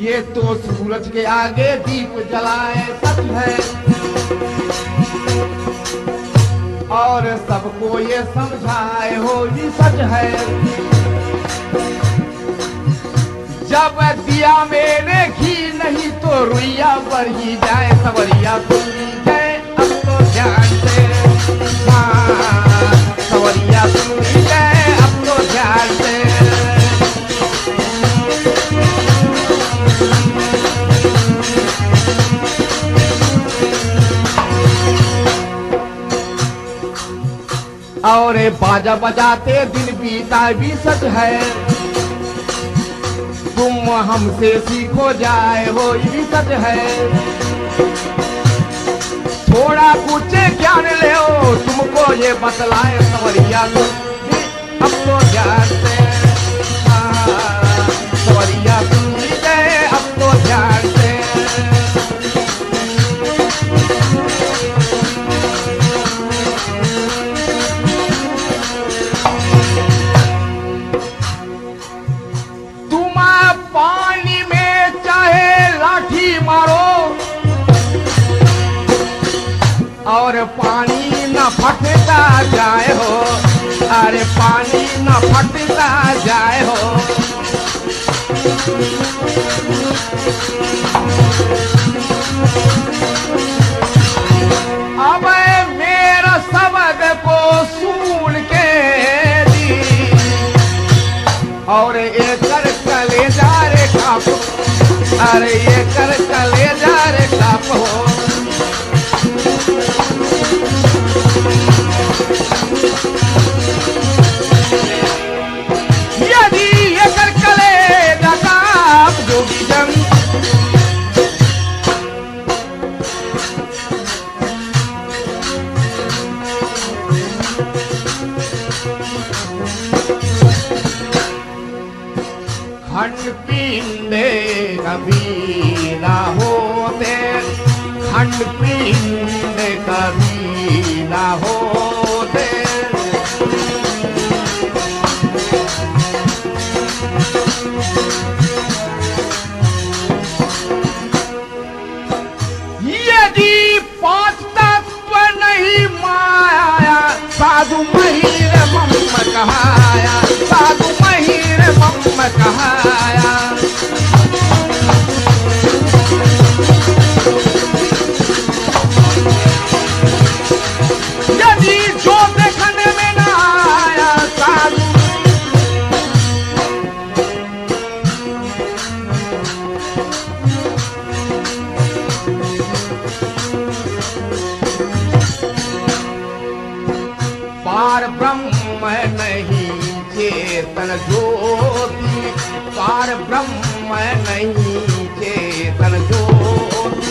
ये तो सूरज के आगे दीप जलाए सच है, और सबको ये समझाए हो ये सच है। जब दिया मेरे घी नहीं तो रुइया बढ़ ही जाए, सवरिया सुन लीजिए अब तो ध्यान से, हाँ सवरिया सुन लीजिए अब तो ध्यान से। और बाजा बजाते दिन बीता भी सच है, तुम हमसे सीखो जाए हो ये भी सच है। थोड़ा कुछ ज्ञान ले तुमको ये बतलाए, सवरिया अब तो ध्यान से, सवरिया सुन लीजिए अब तो ध्यान से। पानी में चाहे लाठी मारो और पानी न फटता जाए हो, अरे पानी न फटता जाए हो। अब मेरा शब्द को सुन के दी और एक कलेजा रे काप, अरे ये कलेजा रे काप हो। यदि ये कलेजा काप जोगी जन, खंड पिंडे कभी ना होते, खंड पिंडे कभी ना होते। यदि पांच तत्व नहीं माया, साधु महीर मम कहाया, साधु महीर मम कहाया। यदि जो देखने में न आया साधु, पार ब्रह्म नहीं चेतन ज्योति, पार ब्रह्म नहीं चेतन ज्योति।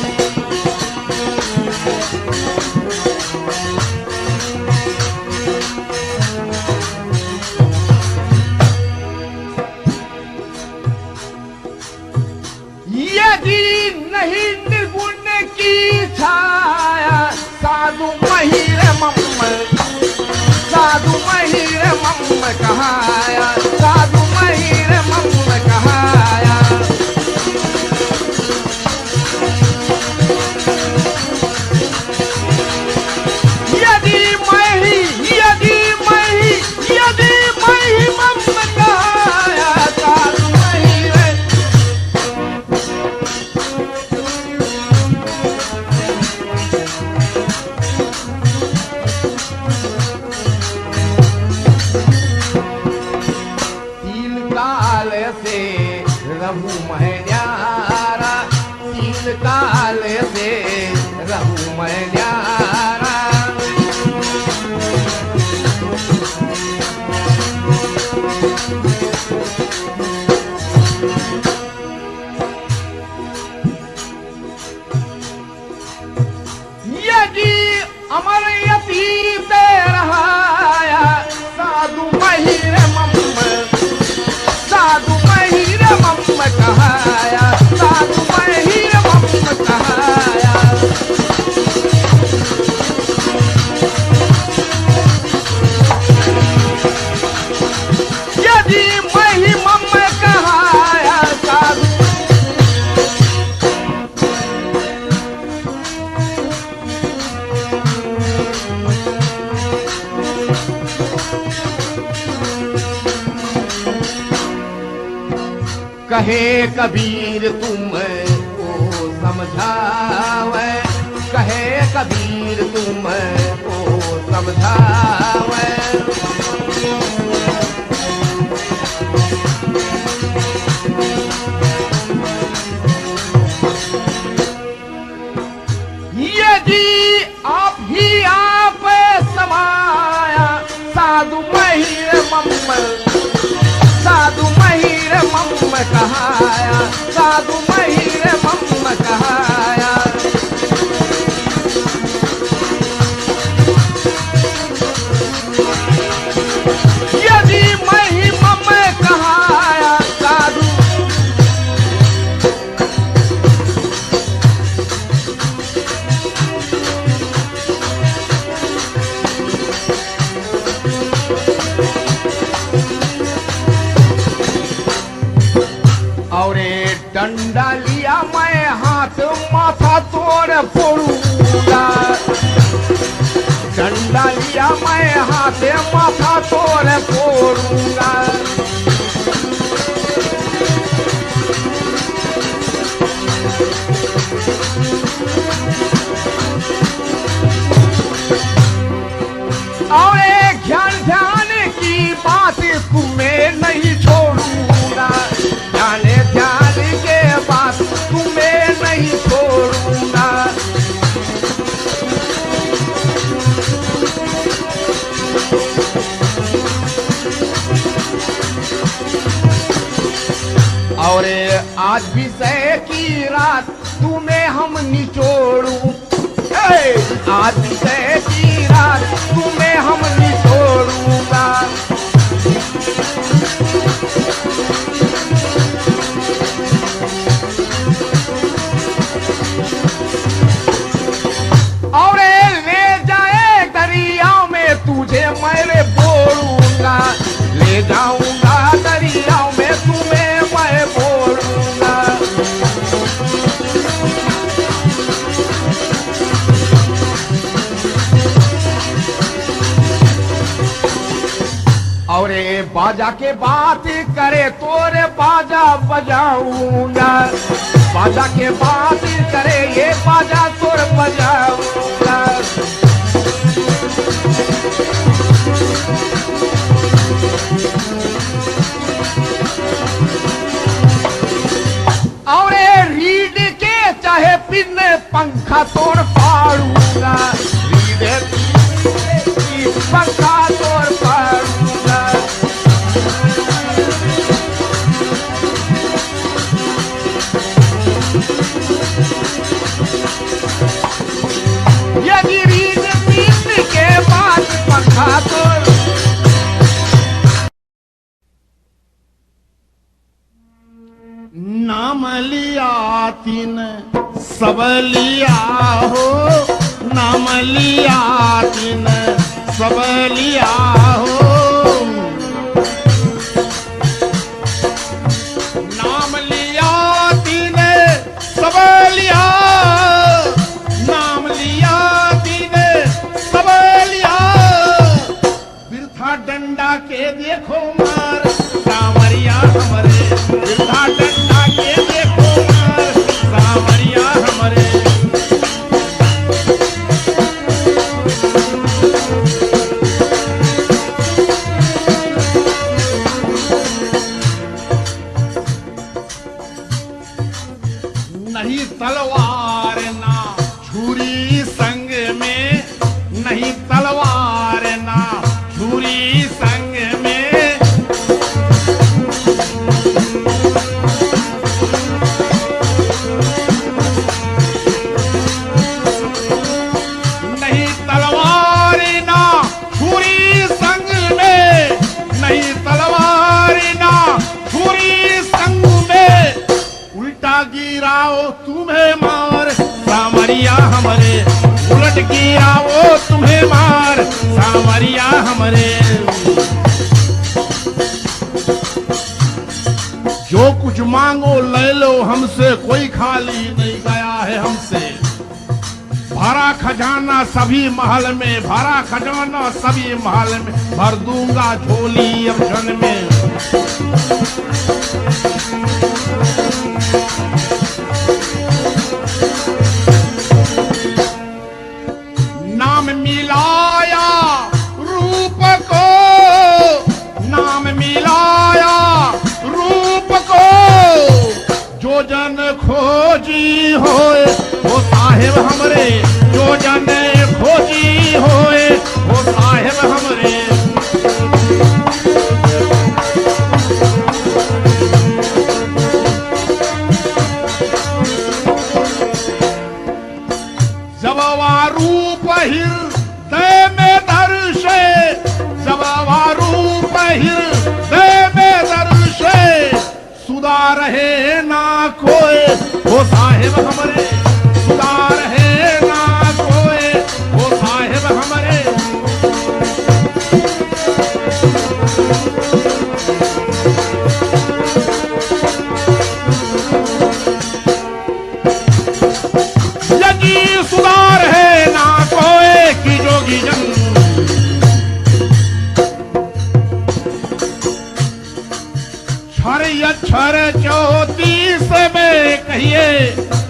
यदि नहीं निर्गुण की छाया, साधु महीर मम, साधु महीर मम कहाया, साधु महीर मम कहाया। यदि मैं ही, यदि मैं ही, यदि मैं ही मम कहाया, साधु महीर। अमर अतीत रहाया साधु महिर मम, साधु महिर मम कहाया, साधु महिर मम कहाया। यदि मही मम कहाया साधु, कहे कबीर तुमको समझावे, कहे कबीर तुमको समझावे। यदि आप ही आप समाया साधु महिर मम, साधु महिर मम कहाया, साधु महिर मम कहाया। यदि मही मम कहाया साधु, और डंडा लिया मैं हाथ माथा तोड़ फोड़ूंगा, डंडा लिया मैं हाथ माथा तोड़ फोड़ूंगा। और ध्यान ध्यान की बात तुम्हें नहीं छोड़ूंगा, ध्यान ध्यान के बात तुम्हें नहीं छोड़ूंगा। और आज विषय की रात तुम्हें हम निचोड़ू, आज विषय की रात तुम्हें हम निचोड़ूंगा। और ले जाए दरिया में तुझे मैं बोलूंगा, ले जाऊंगा दरिया में तुम्हें मैं बोलूंगा। और बाजा के बात करे तोरे बाजा बजाऊंगा, बाजा के बात करे ये बाजा तोर बजाऊंगा। और रीढ़ के चाहे पिन पंखा तोड़ फाड़ूंगा, रीढ़ की पंखा तोड़ फाड़ूंगा। यदि रीढ़ पिन के बाद पंखा तोड़, नाम लिया तीन सब लिया हो, नाम लिया तीन सब लिया हो। नाम लिया तीन सब लिया, नाम लिया तीन सब लिया। बिरथा डंडा के देखो मार सावरिया हमरे, बिरथा डंडा के देखो मार सावरिया हमरे। नहीं तलवार ना छुरी संग में, नहीं तलवार ना छुरी संग में। नहीं तलवार गिराओ तुम्हें मार सामरिया हमरे, उलट गिराओ तुम्हें मार सामरिया हमरे। जो कुछ मांगो ले लो हमसे, कोई खाली नहीं गया है हमसे। भरा खजाना सभी महल में, भरा खजाना सभी महल में, भर दूंगा झोली अब क्षण में। नाम मिलाया रूप को, नाम मिलाया रूप को, जो जन खोजी होए वो साहेब हमरे, जो जन खोजी होए वो साहेब हमरे। जब रूप हृदय में दर्शे, जब रूप हृदय में दर्शे, सुधा रहे ना कोई वो साहेब हमरे, सुधा रहे ना कोई वो साहेब हमरे। यदि सुधार है ना कोई की जोगी जन, छर 34 में कहिए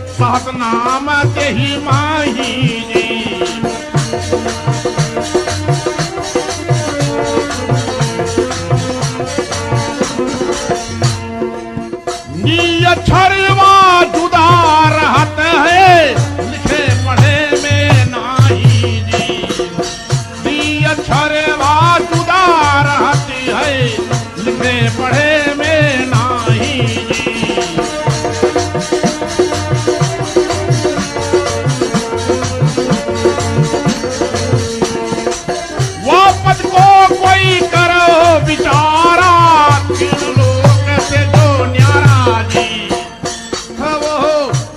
सहस्रनाम तेहि माही जी। नियक्षरवा जुदा रहत है, लिखे पढ़े में नाही जी। नियक्षरवा जुदा रहती है, लिखे पढ़े में नाही जी। वापस को कोई करो बिचारा, तीन लोग से जो न्यारा जी। वो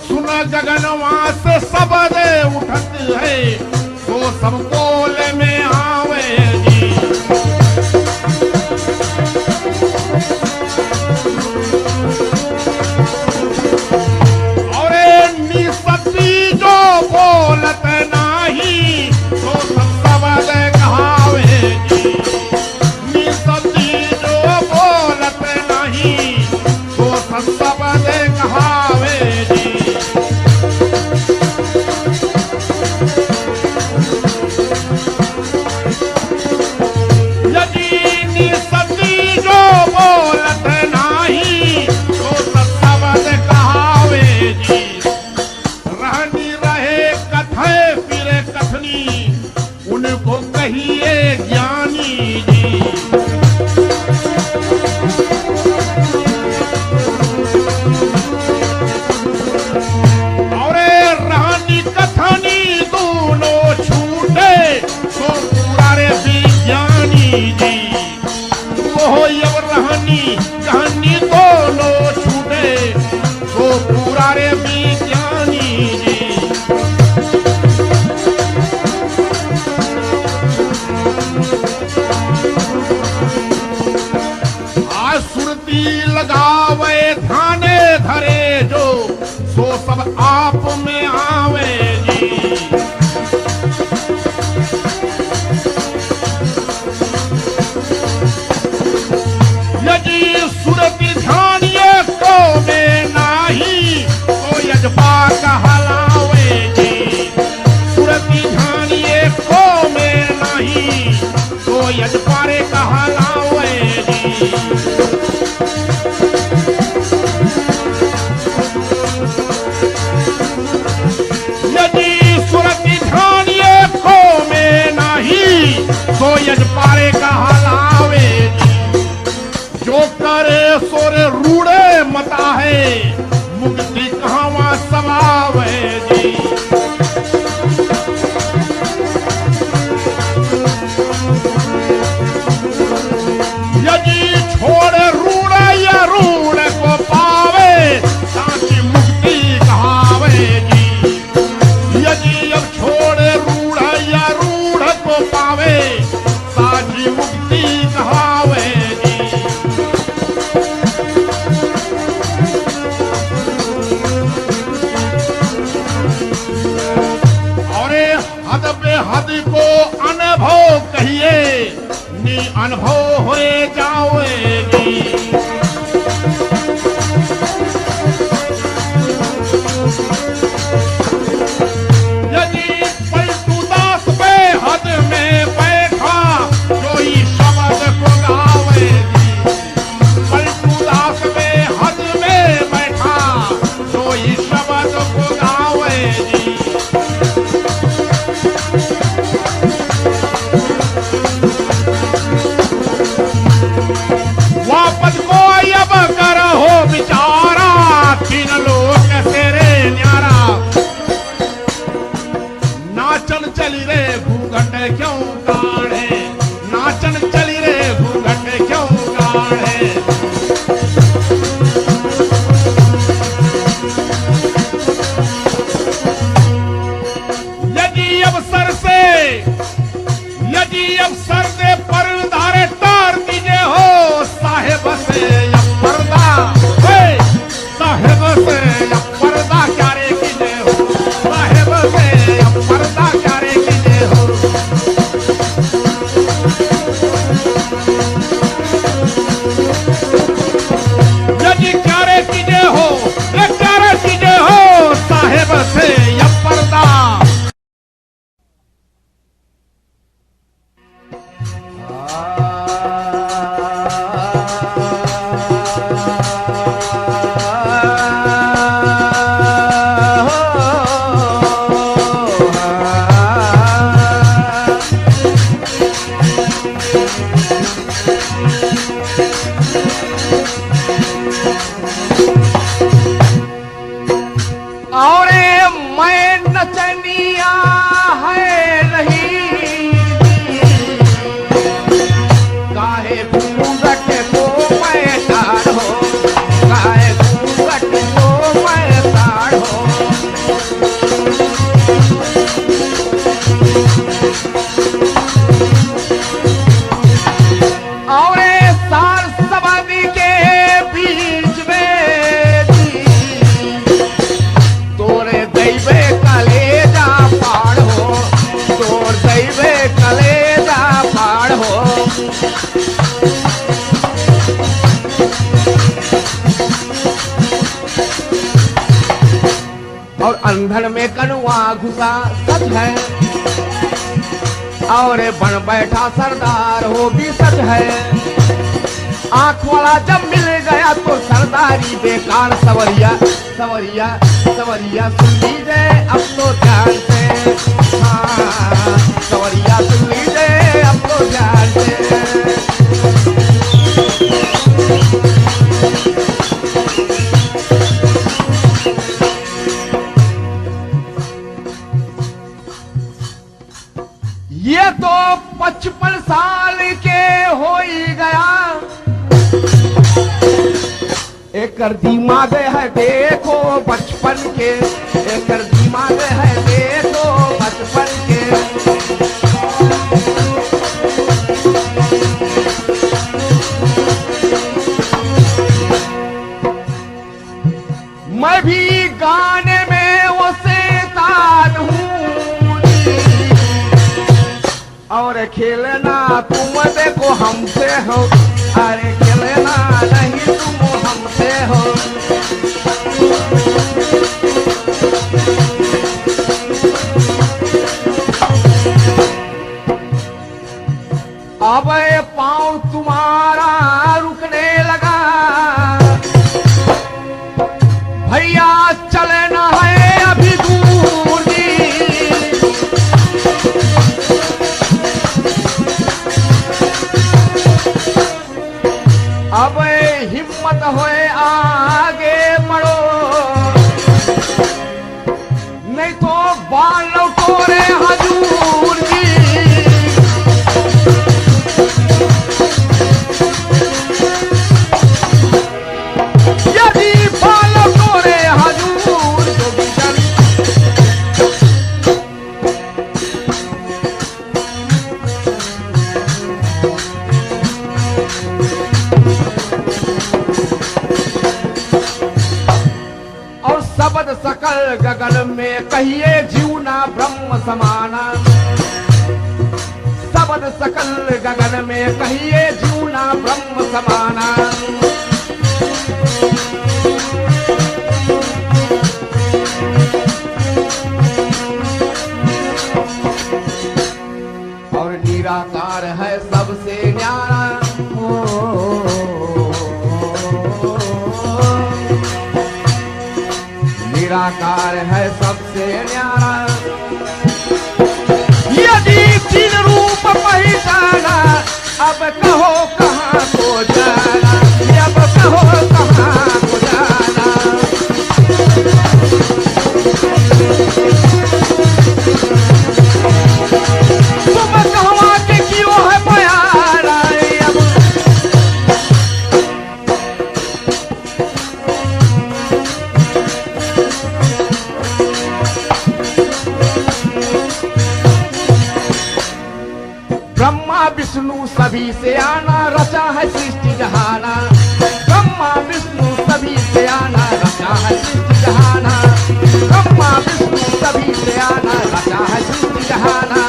सुन गगनवा से सब दे उठत है, तो सब कोल में आवे जी। और निसती जो बोलत नाही, तो सब दे कहावे जी। निसती जो बोलत नहीं, तो सब दे कहावे जी। यदि निसती जो बोलत नाही, तो सब दे कहावे जी। रहनी रहे कथे फिरे कथनी, उनको कहिए ज्ञानी जी। और रहनी कथनी दोनों छूटे, तो पूरा रे विज्ञानी जी। वो यव रहनी कहानी दोनों छूटे, तो पूरा रे विज्ञानी जी। आज सुरती लगावे थाने धरे जो, सो सब आप में आवे जी। यदि सुरती ध्यानिए को में नाही, तो यजपा कहलावे जी। सुरती ध्यानिए को में नाही, तो यजपारे कहलावे जी। यदि सुरती ध्यानिए को में नाही, तो यजपारे कहलावे जी। जो करे सोरे रूड़े मता है, मुक्ति कहावा समावे जी। यदि छोड़े रूड़े या रूड़े को पावे, ताकि मुक्ति अनुभव होए जाओगी। यदि पलटू दास बेहद में बैठा कोई शब्द को गावेगी। पलटू दास बेहद में बैठा कोई शब्द को गावेगी। वापस को अब करो बिचारा तीन लोग तेरे न्यारा। नाचन चली रे घूंघट क्यों काढ़े, नाचन चली रे घूंघट क्यों काढ़े। यदि अवसर से पर्दारे तार दीजिए हो साहेब से या पर्दा, साहेब से या पर्दा क्या रे कीजिए हो, साहेब से या पर्दा क्या रे कीजिए हो। यदि क्या रे कीजिए हो, क्या रे कीजिए हो साहेब से या पर्दा। और मैं नचनिया है नहीं, काहे घूंघट को मैं ताड़ो, काहे घूंघट को मैं ताड़ो। और सार सवादी के बीच में तोरे दैवे कलेजा पाड़ हो, तोर दैवे कलेजा पाड़ हो। और अंधन में कनुआ घुसा सच है, और बन बैठा सरदार हो भी सच है। आंख वाला जब मिल गया तो सरदारी बेकार। सवरिया सवरिया सवरिया सुन लीजिए अब तो ध्यान से, हाँ सवरिया सुन लीजिए अब तो ध्यान से। ये तो 55 साल के हो ही गया, एक दिमाग है देखो बचपन के, एक दिमाग है देखो बचपन के। मैं भी गाने में वो शैतान हूँ और खेलना तुम देखो हमसे हो, अरे खेलना नहीं तुम हमसे हो। अब ये पाँव तुम्हारा रुकने लगा, भैया चलना है अभी दूर जी। अब हिम्मत होए आगे बढ़ो, नहीं तो बाल लौटो रे हजूर जी। यदि बाल लौटो रे हजूर तो बिचन। और शब्द सकल गगन में कहिए जीवना ब्रह्म समाना। शब्द सकल गगन में कहिए जूना ब्रह्म समाना। और निराकार है सबसे न्यारा, निराकार है सबसे न्यारा। यदि तीन रूप पहचाना, अब कहो कहाँ को जाना, अब कहो कहाँ को जाना। तुम कहवा के क्यों है प्यारा, अब ब्रह्मा विष्णु सभी से आना, रचा है सृष्टि जहाना। ब्रह्मा विष्णु सभी से आना, रचा है सृष्टि जहाना। ब्रह्मा विष्णु सभी से आना, रचा है सृष्टि जहाना।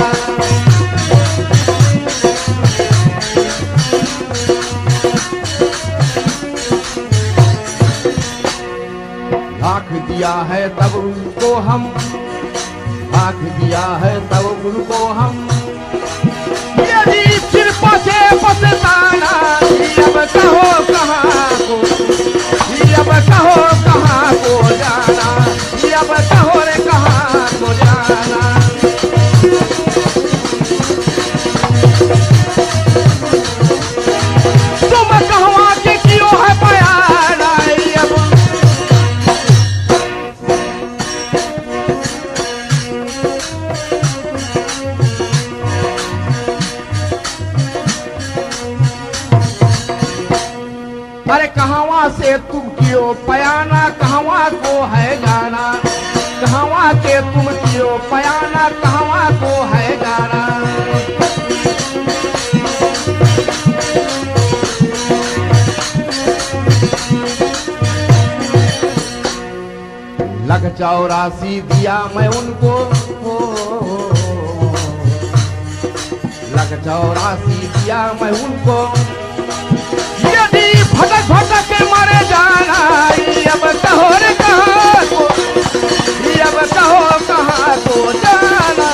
लाख दिया है तब उनको हम, लाख दिया है तब उनको हम। यदि फिर पछे पछताना, अब कहो कहाँ को, अब कहो कहाँ को जाना, अब कहो रे कहाँ को जाना। तुम कहवा के क्यों है प्यारा, अब अरे कहवा से तुम क्यों पयाना, कहवा को है जाना। कहवा के तुम क्यों पयाना, कहवा को है जाना। लग 84 दिया मैं उनको, लग 84 दिया मैं उनको। यदि भटक भटक के मरे जाना, अब कहो रे कहाँ को, अब कहो कहाँ को जाना।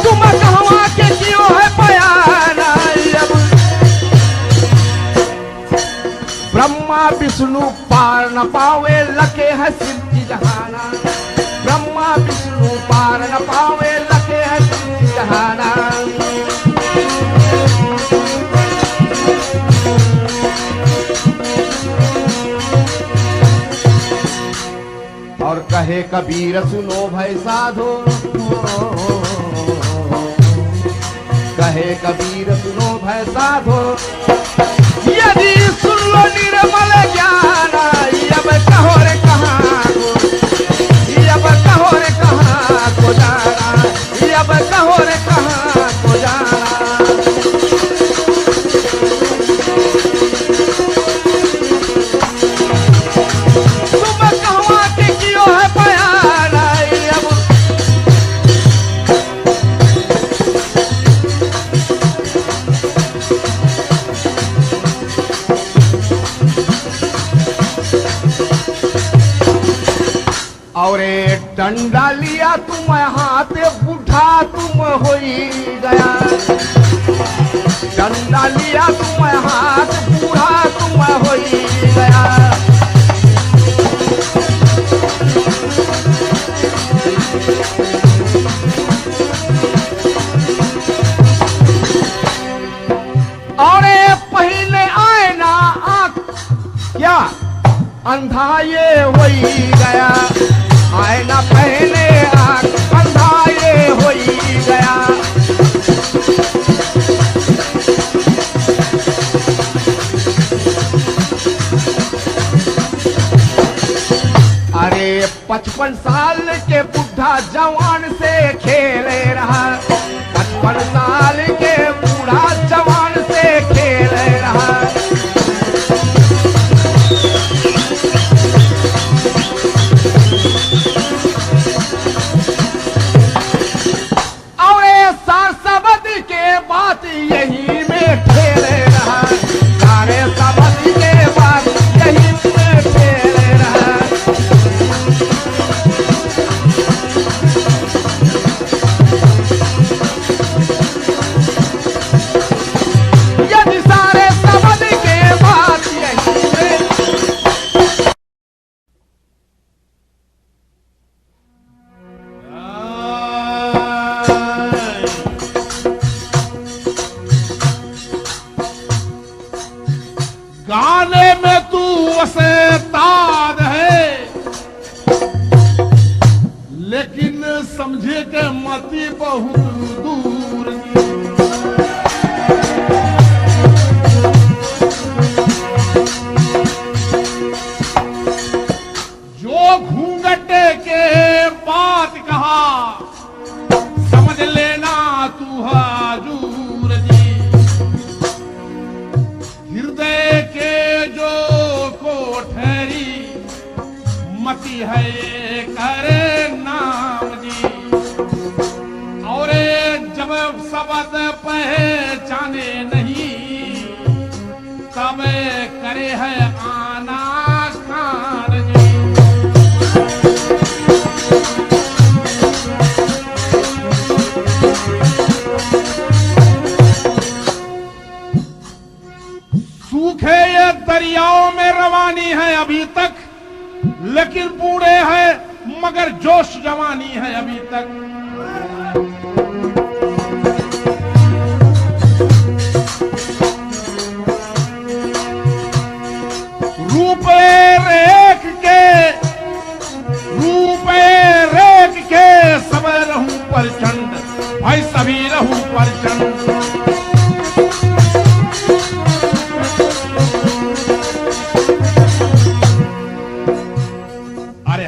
तुम कहवा के क्यों है प्यारा, अब ब्रह्मा विष्णु पार न पावे, लगे है सृष्टि जहाना। ब्रह्मा विष्णु पार न पावे, लगे है सृष्टि जहाना। और कहे कबीर सुनो भाई साधो, कहे कबीर सुनो भाई साधो। यदि सुन लो निर्मल ज्ञान, अब कहो रे कहाँ को, अब कहो रे कहाँ को जाना, अब कहो रे कहाँ को जाना। तुम कहवा के क्यों है प्यारा, अब और डंडा लिया तुम हाथ, बूढ़ा तुम हो गया। डंडा लिया तुम हाथ, बूढ़ा तुम हो गया। और पहले आए ना आँख क्या अंधा ये हो गया, आईना पहले आँख अंधा ये हो गया। अरे 55 साल के बुढ़ा जवान से खेले रहा, 55 साल के बूढ़ा जवान से खेले रहा। गाने में तू वसेताद है, लेकिन समझे के मती बहुत दूर नी। जो घूंघटे के बात कहा समझ लेना तू हाजूर जी। हृदय के जो कोठरी मती है करे नाम जी। और जब शब्द पहचाने नहीं तब करे है आना कान जी। सूखे ये दरियाओं में रवानी है अभी तक, लेकिन बूढ़े हैं मगर जोश जवानी है अभी तक। रूपे रेख के सब रहूं प्रचंड, भाई सभी रहूं प्रचंड।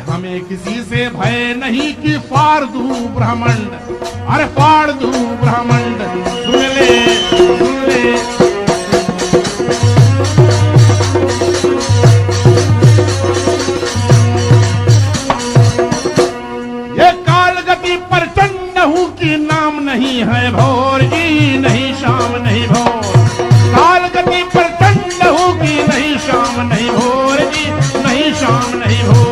हमें किसी से भय नहीं कि फाड़ दूं ब्रह्मांड, अरे फाड़ दूं ब्रह्मांड। सुन ले सुन ले ये काल गति प्रचंड हूं कि नाम नहीं है भोर की, नहीं शाम नहीं भोर। काल गति प्रचंड हूं कि नहीं शाम नहीं भोर की, नहीं शाम नहीं भोर।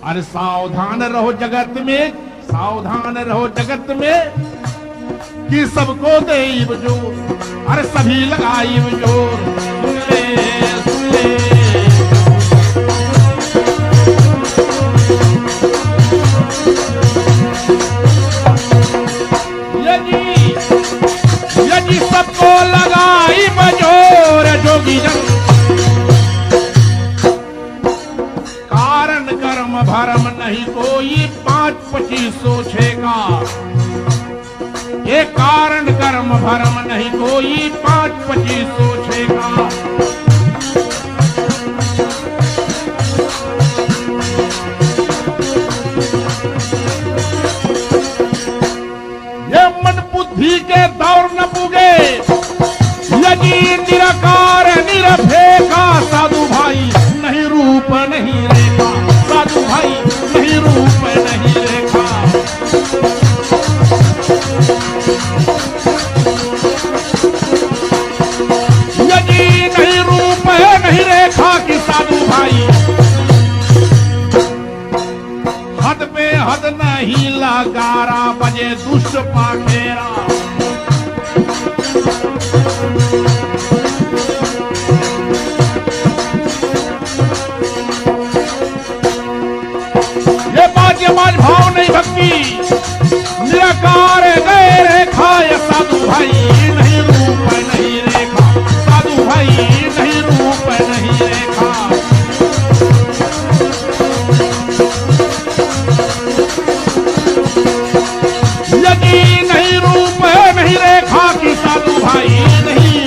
अरे सावधान रहो जगत में, सावधान रहो जगत में कि सबको देव जोर, अरे सभी लगाई जोर। सुन ले सुन ले यदि सबको लगाई बजोर जोगी जन। भरम नहीं कोई 5-25 सोचेगा, ये कारण कर्म भरम नहीं कोई 5-25 सोचेगा। ये मन बुद्धि के दौर न पुगे, यदि निराकार निरभेका साधु भाई नहीं रूप नहीं रेखा, साधु भाई नहीं रूप नहीं रेखा। यदि नहीं रूप है नहीं रेखा कि साधु भाई हद पे हद नहीं लगारा बजे दुष्ट पाखेरा। समाज भाव नहीं भक्ति निराकार गए रेखा। ये साधु भाई नहीं रूप नहीं रेखा, साधु भाई नहीं रूप नहीं रेखा। यदि नहीं रूप नहीं रेखा कि साधु भाई नहीं,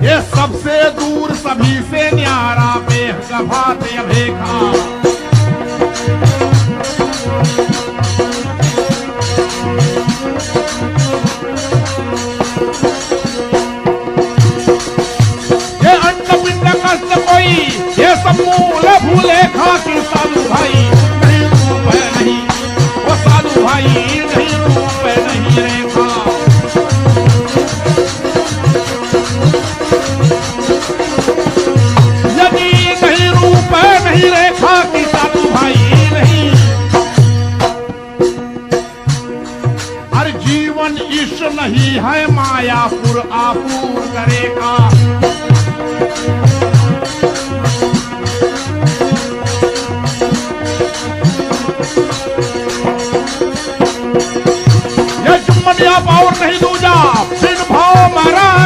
ये सबसे दूर सभी से न्यारा भात अभेखा। ये अन्न पिंड कष्ट कोई ये सब मूल भूले खा कि साधु भाई नहीं रूप नहीं, वो साधु भाई नहीं रूप नहीं रेखा। नहीं रेखा की साधु भाई नहीं। हर जीवन ईश नहीं है मायापुर आपुर करेगा। ये जुम्मन या पावर नहीं दूजा, फिर भाव महाराज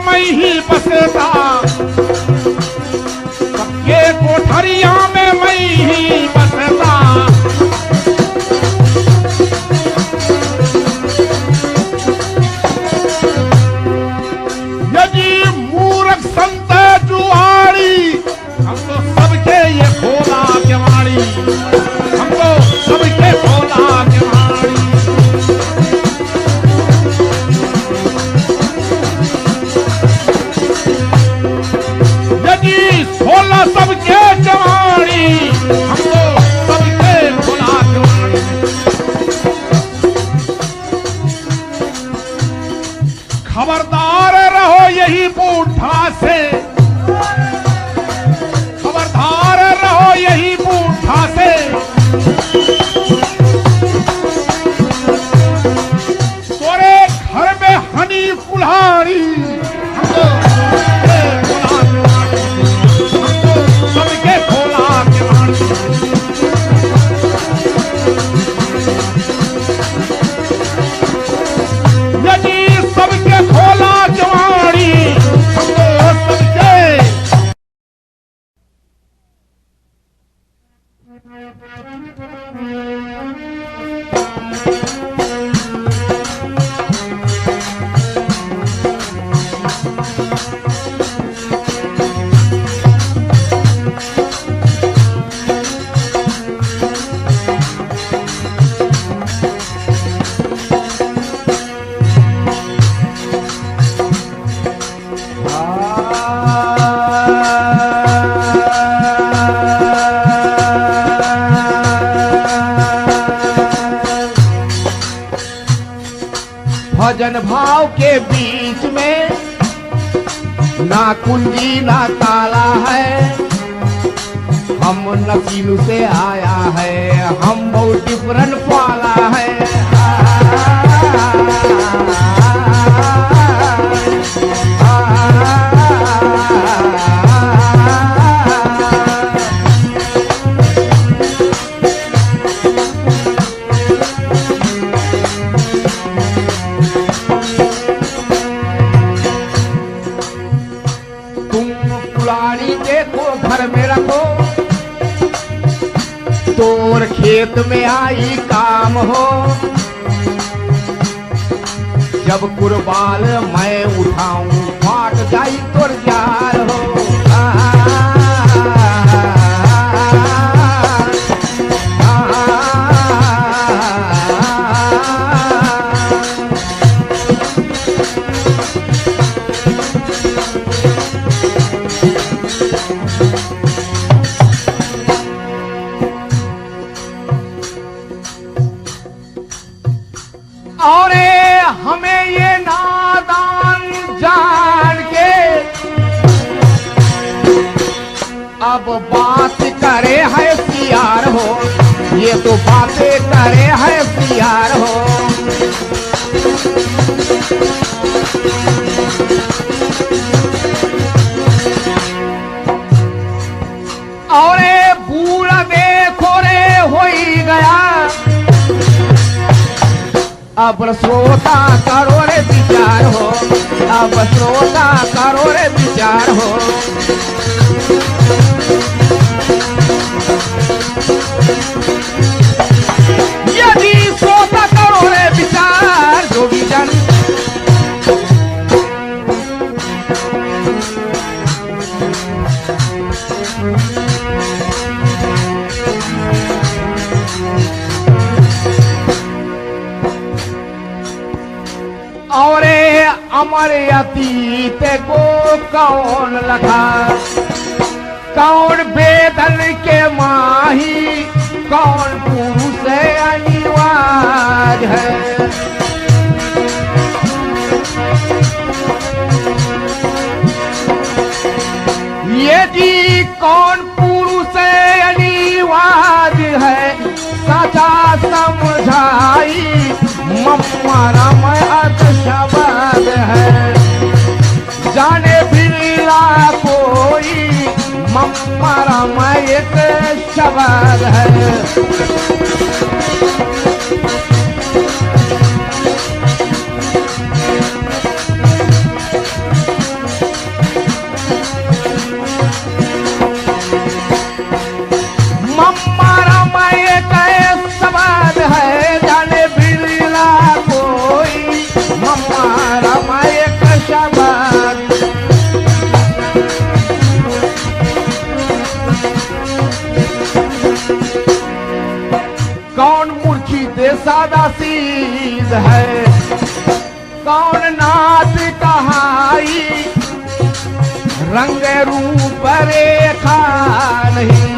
मैं ही बसता, सबके कोठरिया में मैं ही बसता। यदि मूर्ख संत जुआड़ी, हमको सबके ये खोला केवाड़ी, हमको सबके खोला केवाड़ी। यदि खोला सबके केवाड़ी, हमको सबके खोला केवाड़ी। खबरदार रहो यही बूढ़ा से, खबरदार रहो यही बूढ़ा से। तोरे घर में हनी कुल्हाड़ी, हमको सबके खोला केवाड़ी। यदि सबके खोला केवाड़ी, हमको सबके। भजन भाव के बीच में ना कुंजी ना ताला है, हम नसीब से आया है, हम बहुत डिफरेंट पाला है। कुल्हाड़ी देखो घर में रखो, तोर खेत में आई काम हो। जब कुर्बान मैं उठाऊं, फाट जाई तोर जार हो। और हमें ये नादान जान के अब बात करे है सियार हो, ये तो बातें करे है सियार हो। और बूढ़ा देखो रे हो ही गया, अब श्रोता करो रे विचार हो, अब श्रोता करो रे विचार हो। यदि श्रोता करो रे विचार, जोगी जन और अमर अतीत को कौन लखा, कौन बेदन के माही, कौन पुरुष अनिवार्य है। ये जी कौन पुरुष अनिवार्य है, सचा समझाई मम्मारा मैं शब्द है। जाने बिल्ला कोई मम्मारा मैं एक शब्द है। बाद है। कौन नाथ कहाई रंग रूप रेखा नहीं।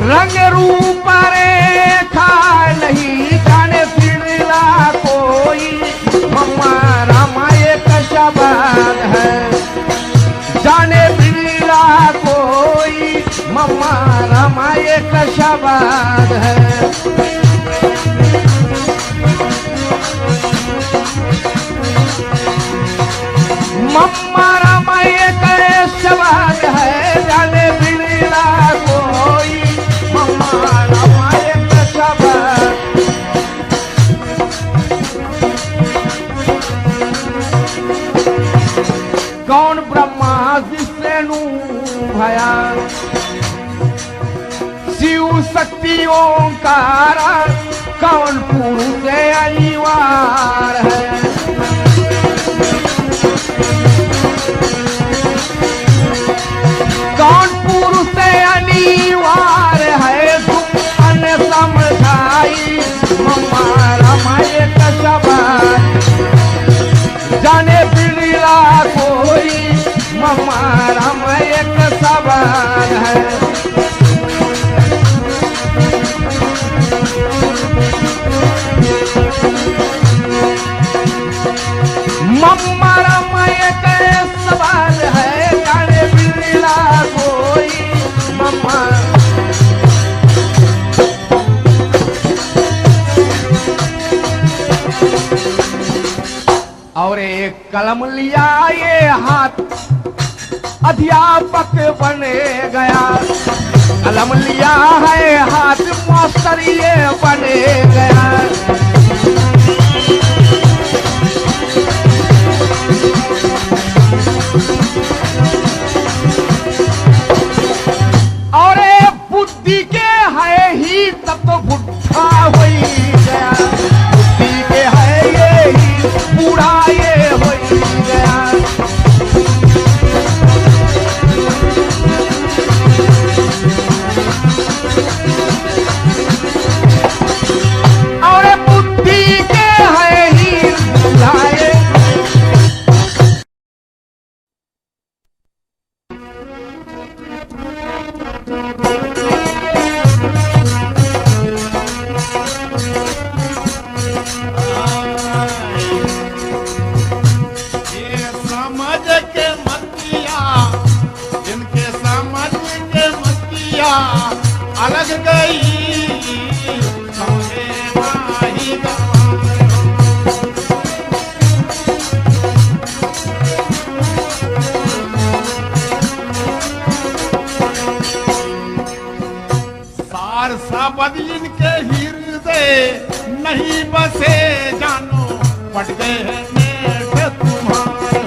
रंग रूप रेखा नहीं जाने फिरला कोई। मम्मा रामा एक शब्द है जाने फिरला कोई। मम्मा रामा एक शब्द है। मम्मा रामा एक शब्द है जाने फिरला कोई। मम्मा रामा एक शब्द। कौन ब्रह्मा विष्णु भया शिव शक्ति ओंकार। कौन पुरुष अनिवार है। कौन पुरुष अनिवार है तुम अन समझाई। मम्मा रामा एक शब्द जाने बिरला कोई। मम्मा रामा एक शब्द है। मम्मा रामा एक शब्द है जाने बिरला कोई। मम्मा और एक कलम लिया ये हाथ अध्यापक बने गया। कलम लिया है हाथ मास्टर ये बने गया। और बुद्धि के है ही तब तो बुढ़ा हो गया। बुद्धि के है ये ही बूढ़ा ये हो गया। और बुद्धि के है ही बूढ़ा ये। ये समझ के मतिया जिनके समझ के मतिया अलग गई समझे माही गवार। सार शब्द इनके हृदय नहीं बसे जानो पट गए हैं नेठ तुम्हारे।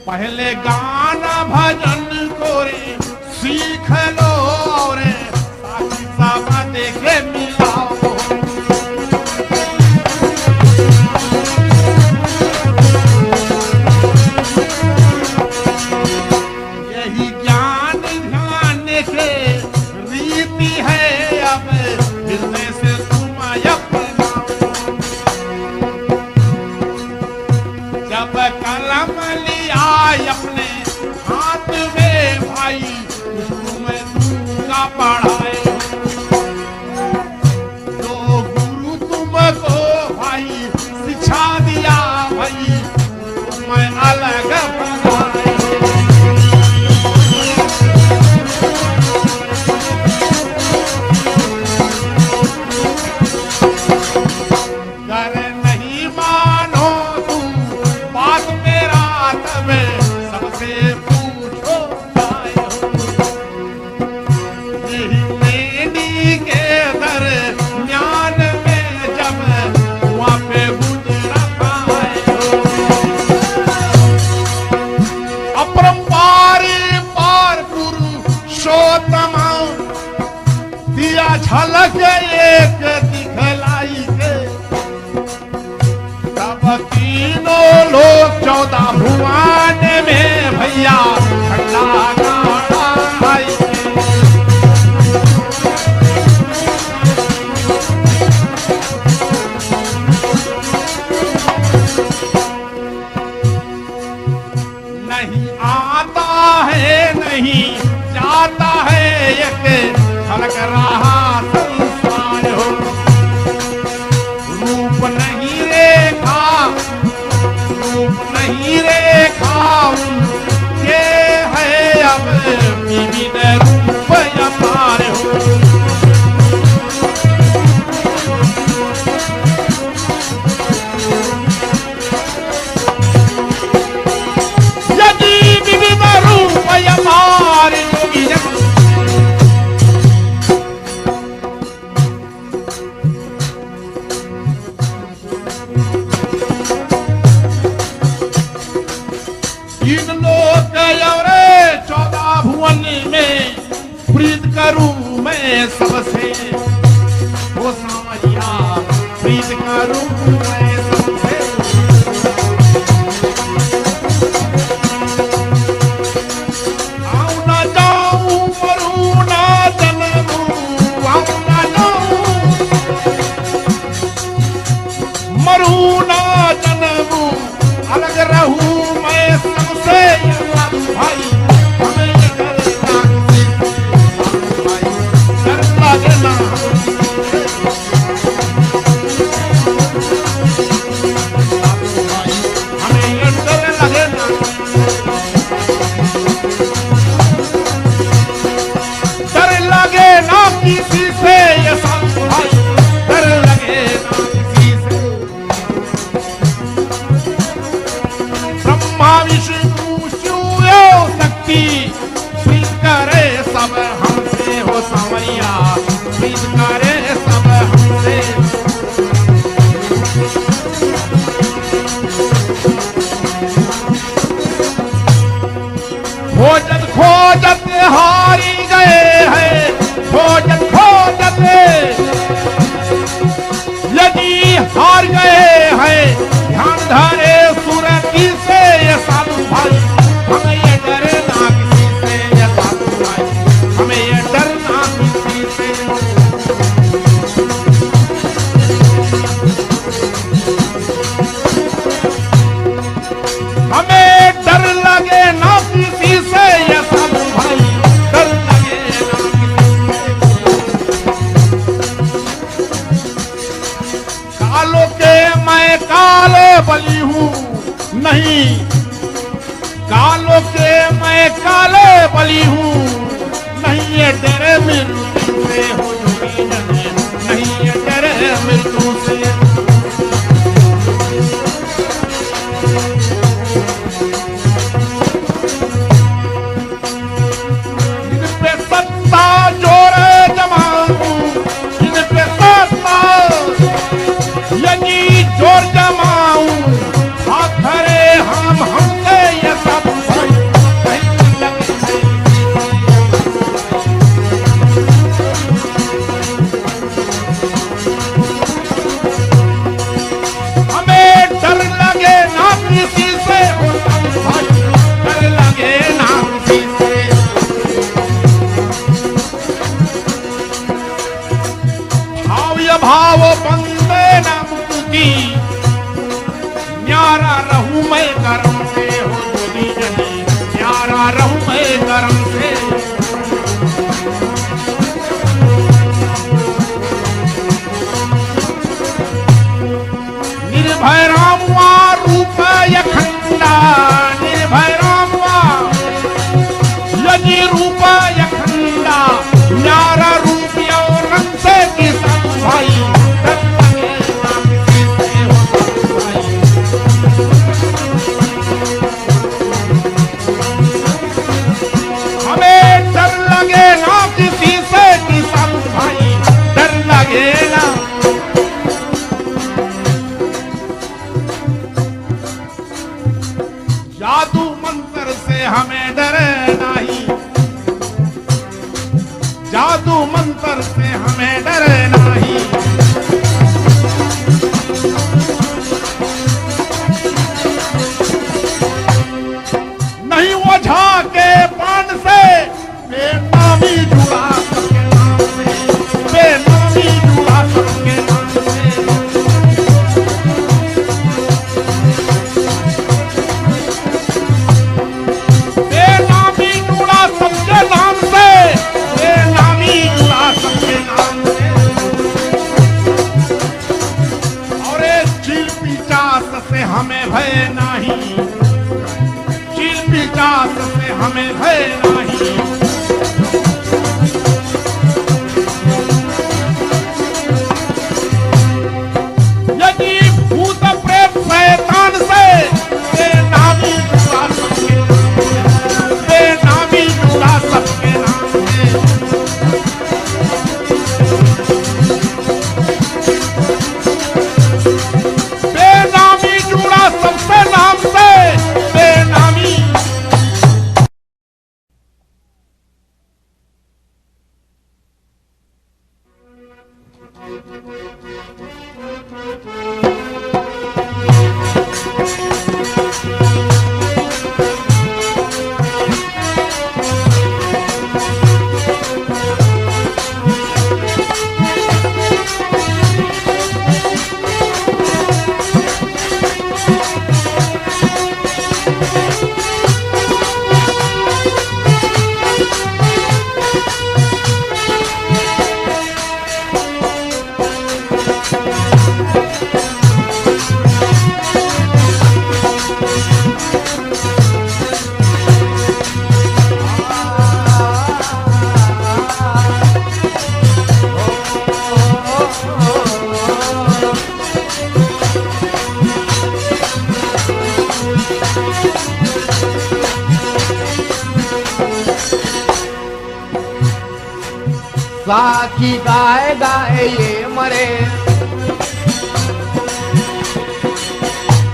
पहले गाना भजन कोरे सीख लो और साथी सामा देखे मिलाओ। यही ज्ञान ध्यान के और 14 भुवन में प्रीत करूं मैं सबसे, वो सांवरिया प्रीत करूं मैं सबसे। आऊं ना जाऊं मरूं ना जन्मूं, आऊं ना जाऊं मरूं ना जन्मूं, अलग रहूं मैं सबसे। भाई हमें ये डरना भाई, डर लगे ना हमें ये डर लगे ना, डर लगे ना किसी से, ये साधु भाई डर लगे ना किसी से। ब्रह्मा विष्णु शिव शक्ति प्रीत करे सब हमसे, हो सांवरिया प्रीत करे सब हमसे। खोजत खोजत हारी गए हैं, खोजत खोजत यदि हार गए हैं, ध्यान धरे सुरती से। ये साधु भाई हमें ये डरना किसी से, ये साधु भाई हमें ये डरना किसी से। हमें डर लगे ना किसी से, ये साधु भाई डर लगे ना किसी से। कालों के मैं काले बली हूँ नहीं, कालों के मैं काले बली हूँ नहीं, ये डरे मृत्यु से, हो जोगी जने नहीं ये डरे मृत्यु से। इन पे सत्ता जोर जमाऊं, इन पे सत्ता यदि जोर जमाऊं, हाथ धरे हम हमसे। ये सब भाई कहीं लगे हमें डर लगे ना किसी से, हो सब भाई डर लगे ना किसी से। भाव या भाव बंदे न मुक्ति, न्यारा रहूं मैं कर्म से, हो जोगी जने न्यारा रहूं मैं कर्म से। निर्भय राम रूप यखंडा, निर्भय राम यदि रूप यखंडा, न्यारा रूप और रंग से किसान भाई डर लगे ना किसी से, हो सब भाई। हमें डर लगे ना किसी से, किसान भाई डर लगे ना। जादू मंत्र से हमें डरे नहीं, जादू मंत्र से हमें डरे नहीं। नहीं ओझा के पान से, बेनामी जुड़ा सबके नाम से, बेनामी जुड़ा सबके नाम से। बेनामी जुड़ा सबके नाम से, बेनामी जुड़ा सबके नाम से। और चील पिचास से हमें भय नहीं, चील पिचास से हमें भय नहीं। यदि भूत प्रेत शैतान से, बेनामी जुड़ा सबके नाम से, बेनामी जुड़ा सबके नाम से। बेनामी जुड़ा सबसे नाम से, बेनामी साकी गाए गाए ये मरे,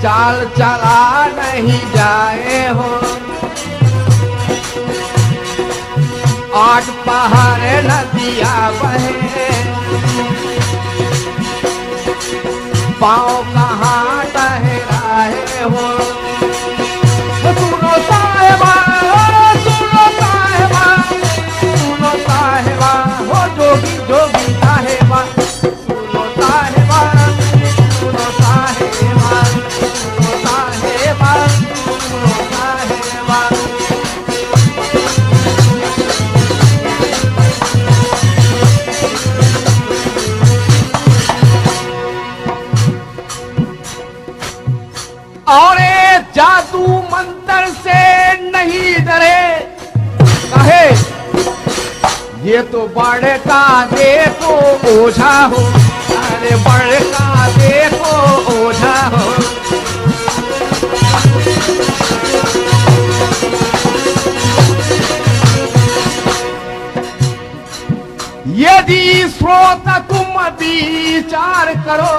चाल चला नहीं जाए हो, आठ पहाड़ नदिया बहे, पाँव कहाँ टहराए हो। सुनो साहेबा, सुनो साहेबा, सुनो साहेबा, हो जोगी जोगी साहेबा, सुनो साहेबा, सुनो साहेबा, सुनो साहेबा, सुनो साहेबा। और जादू मंत्र से नहीं डरे, कहे ये तो बड़े का देखो ओझा हो, अरे बड़े का देखो ओझा हो। यदि स्रोत तुम विचार करो,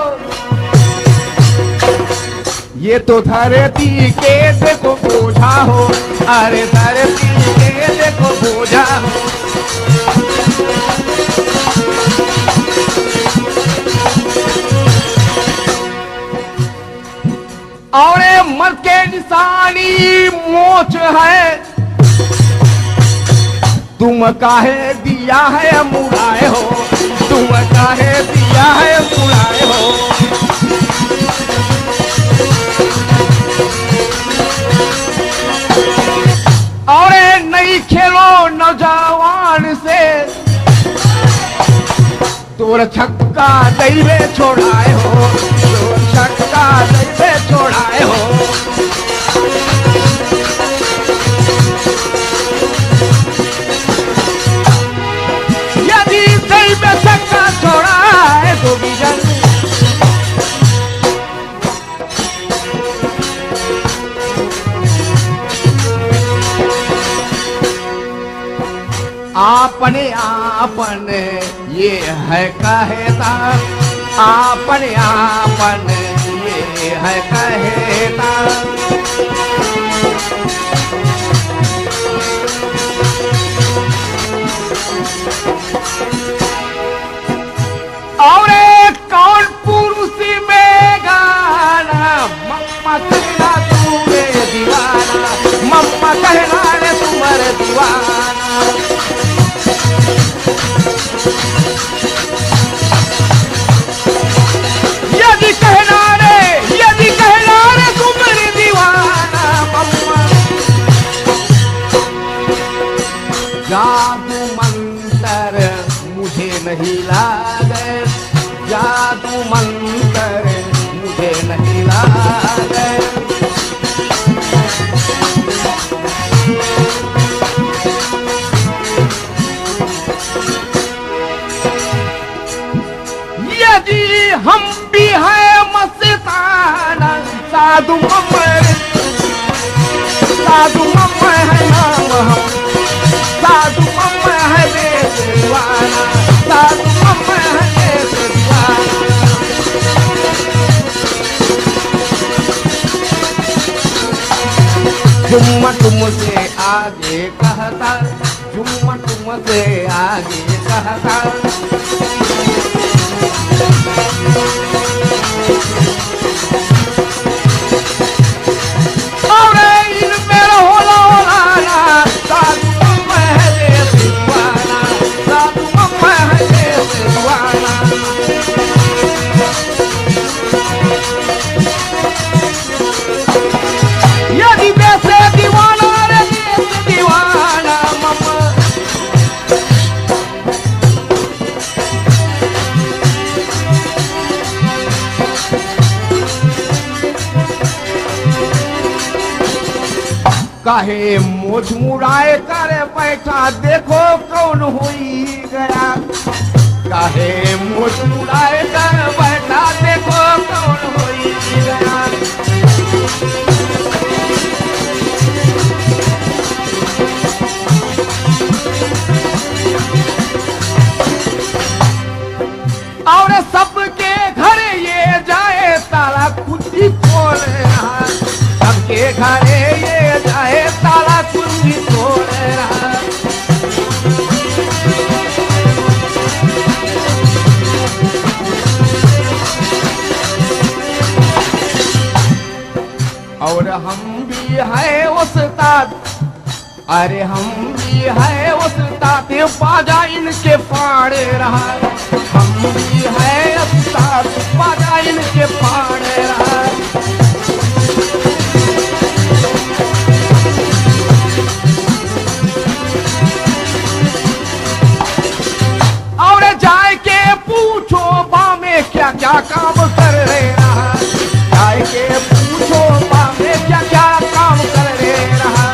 ये तो धरती के देखो बोझा हो, अरे धरती के देखो बोझा हो। और मर के निशानी मोच है, तुम काहे दिया है मुड़ाए हो, तुम काहे दिया है मुड़ाए हो। और नहीं खेलो नौजवान से, तोर छक्का दैवे छोड़ाए हो, तोर छक्का दैवे छोड़ाए हो। यदि दैवे छक्का छोड़ाए तो बिजन, आपने आपन ये है कहता, आपने आपन ये है कहता। और कौन पुरुष में गाना, मम्मा कहना तू रे दीवाना, मम्मा कहना रे तुम्हारे दीवाना। यदि कहना रे तुम्हारे दीवाना, मम्मा जादू मंत्र मुझे नहीं लागे, जादू मंत्र मुझे नहीं लागे। यदि हम भी है मस्ताना, साधु मम्मा, साधु मम्मा है नाम हम, साधु मम्मा है देश दीवाना, साधु मम्मा है देश दीवाना। जुम्मा तुमसे आगे कहता, जुम्मा तुमसे आगे कहता। और इनमें रहो लाना, साधु मम्मा है देश दीवाना, साधु मम्मा है देश दीवाना। यदि देश दीवाना रे देश दीवाना, मम्मा काहे मोछ मुड़ाए करे बैठा, देखो कौन हुई गया। काहे मोछ मुड़ाए करे बैठा, देखो कौन हुई गया। घरे ये जाए ताला कुंजी तोड़ रहा। और हम भी है उस्ताद, अरे हम भी है उस्ताद, बाजा इनके फाड़ रहा। हम भी है उस्ताद, बाजा इनके फाड़ रहा। और जाए के पूछो बामे क्या क्या काम कर रहा। जाए के पूछो बामे क्या क्या काम कर रहा।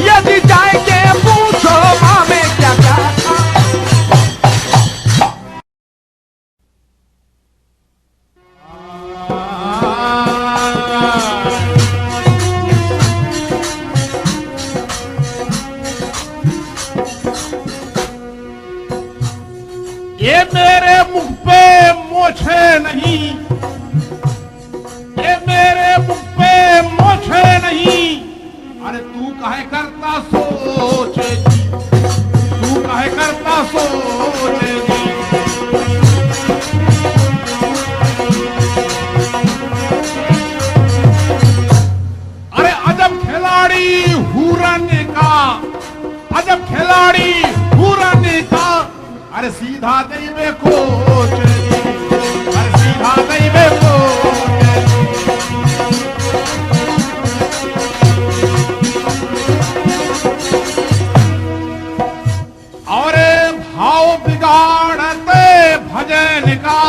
यदि जाए के पूछो बामे क्या क्या काम। ये मेरे मुख पे मोछे नहीं, ये मेरे मुख पे मोछे नहीं। अरे तू काहे करता सोचे जी, तू काहे करता सोचे जी। अरे अजब खिलाड़ी हुरन का, अजब खिलाड़ी हुरन का। अरे सीधा नहीं में कोच, अरे सीधा नहीं में कोच। और भाव बिगाड़ते भजन का,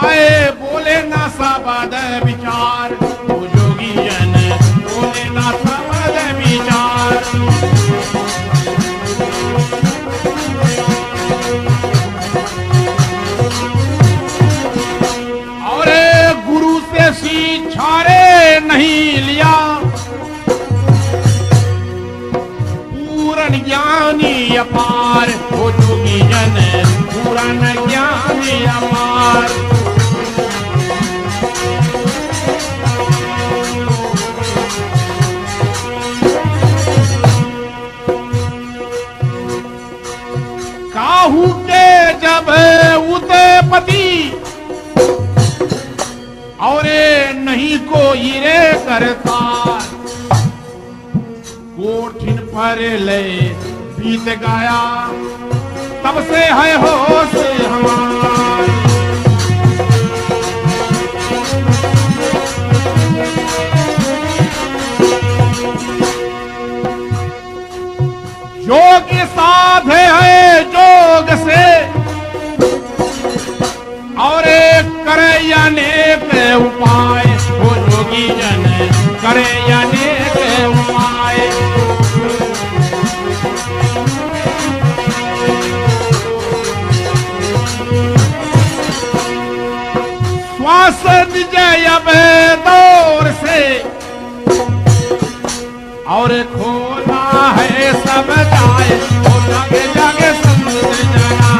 आए बोले ना सबद विचार। वो जोगी जन बोले ना सबद विचार। शिक्षारे नहीं लिया, पूर्ण ज्ञानी अपार। हो जोगी जन पूर्ण ज्ञानी अपार। काहू के जब उदयपति, और नहीं कोई रे करता। कोठिन पर ले बीत गया, तब से है होश हमार। जोग साधे है जोग से, और करे अनेक उपाय। वो जोगी जन करे अनेक उपाय। श्वास निजय अब दौर से, और खोला है सब जाए। वो जागे जागे संत जना,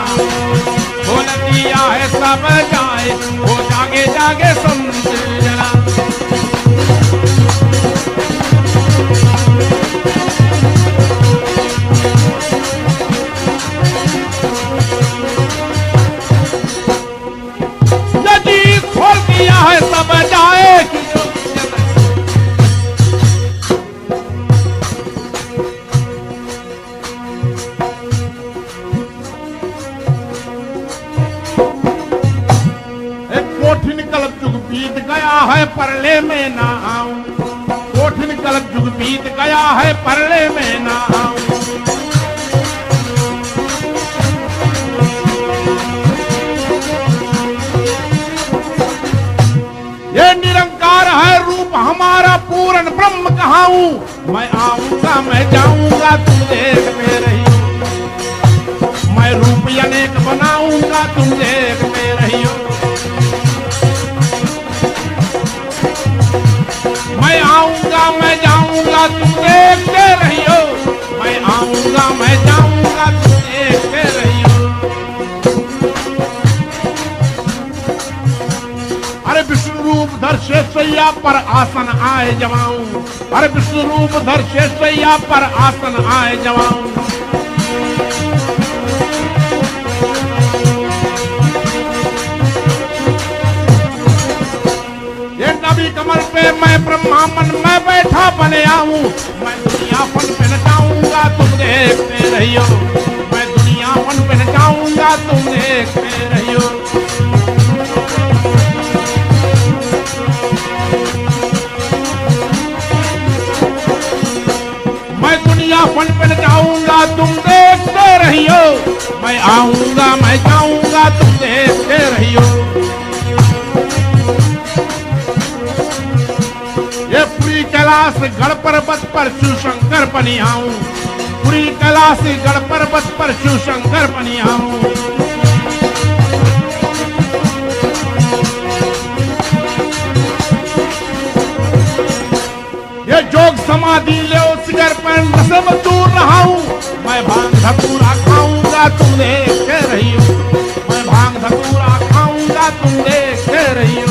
खोल दिया है सब जाए। वो जागे जागे संत जना। यदि खोल दिया है सब जाए। कोठिन कल्प युग बीत गया है परले में ना आऊं। कोठिन कल्प युग बीत गया है परले में ना आऊं। ये निरंकार है रूप हमारा पूर्ण ब्रह्म कहाऊं। मैं आऊंगा मैं जाऊंगा तुम देख में रही। मैं रूप अनेक बनाऊंगा तुम देख में रही। मैं आऊंगा मैं जाऊंगा तुम देखते रहियो। मैं आऊंगा आऊंगा मैं जाऊंगा तुम देखते रहियो। अरे विष्णु रूप धर शेषैया पर आसन आए जवाऊं, अरे विष्णु रूप धर शेषैया पर आसन आए जवाऊं। ये नबी कमल पे मैं ब्रह्मांड में बैठा बने आऊं, मैं दुनिया फन पे नचाऊंगा तुम देखते रहियो, मैं दुनिया फन पे नचाऊंगा तुम देखते रहियो। मैं दुनिया फन पे नचाऊंगा तुम देखते रहियो, मैं आऊंगा मैं जाऊंगा तुम देखते रहियो। ये पूरी कैलाश गढ़ पर्वत पर शिवशंकर बनी आऊं, पूरी कैलाश गढ़ पर्वत पर शिवशंकर बनी आऊं। ये जोग समाधि ले शिखर पर नशे में दूर रहा हूं, मैं भांग धतूरा खाऊंगा तुम देखते रहियो, मैं भांग धतूरा खाऊंगा तुम देखते रहियो।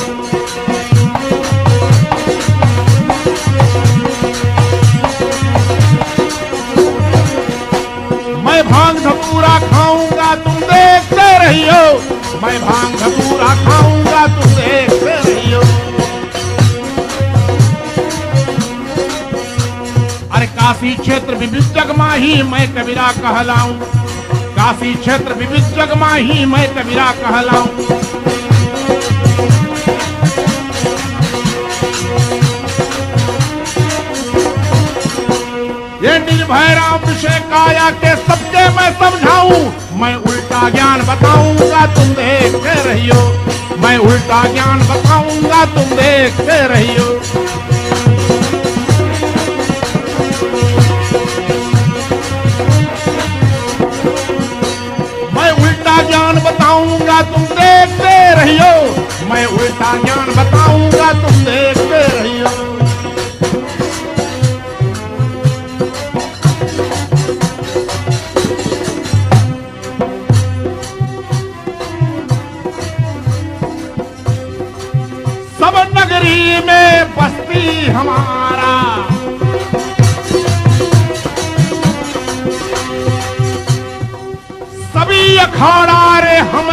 मैं भांग धतूरा खाऊंगा तुम देखते रहियो, मैं भांग धतूरा खाऊंगा तुम देखते रहियो। अरे काशी क्षेत्र विविध जगमा ही मैं कबीरा कहलाऊं, काशी क्षेत्र विविध जगमा ही मैं कबीरा कहलाऊं। ये निर्भय राम विषय काया के सबके मैं समझाऊं, मैं उल्टा ज्ञान बताऊंगा तुम देखते रहियो, मैं उल्टा ज्ञान बताऊंगा तुम देखते रहियो। मैं उल्टा ज्ञान बताऊंगा तुम देखते रहियो, मैं उल्टा ज्ञान बताऊंगा तुम देखते रहियो। सब नगरी में बस्ती हमारा, सभी अखाड़ा रे हम